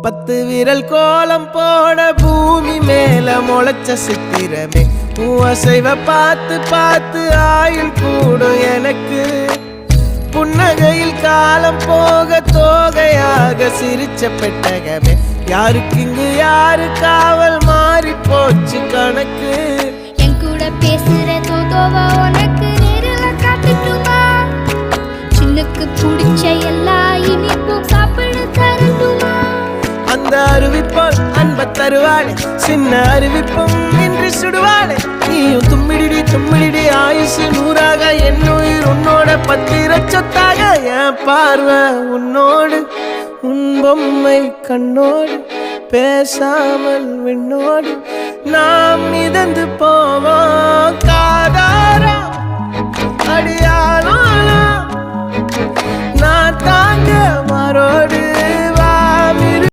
10 விரல் கோலம் போட பூமி மேல முளைச்ச சித்திரமே அசைவ பார்த்து பார்த்து ஆயுள் கூடும் எனக்கு புன்னகையில் காலம் போக தோகையாக சிரிச்ச பெட்டகமே யாருக்கு இங்கு யாரு காவல் மாறி போச்சு கணக்கு என் கூட பேசுற தோதோவா உனக்கு நேரில் காட்டுட்டுமா சின்னுக்கு பிடிச்ச எல்லா இனிப்பும் சாப்பிட தரட்டுமா அந்த அறிவிப்பால் அன்ப தருவாளே சின்ன அறிவிப்பும் இன்று சுடுவாளே நீயும் தும்மிடி தும்மிடி ஆயுசு 100ஆக என் உயிர் உன்னோட 10 சொத்தாக என் பார்வை உன்னோடு உன் பொம்மை கண்ணோடு பேசாமல் விண்ணோடு நாம் மிதந்து போவோம் காதாரா அடியாளோ நான் தாங்க மாறோடு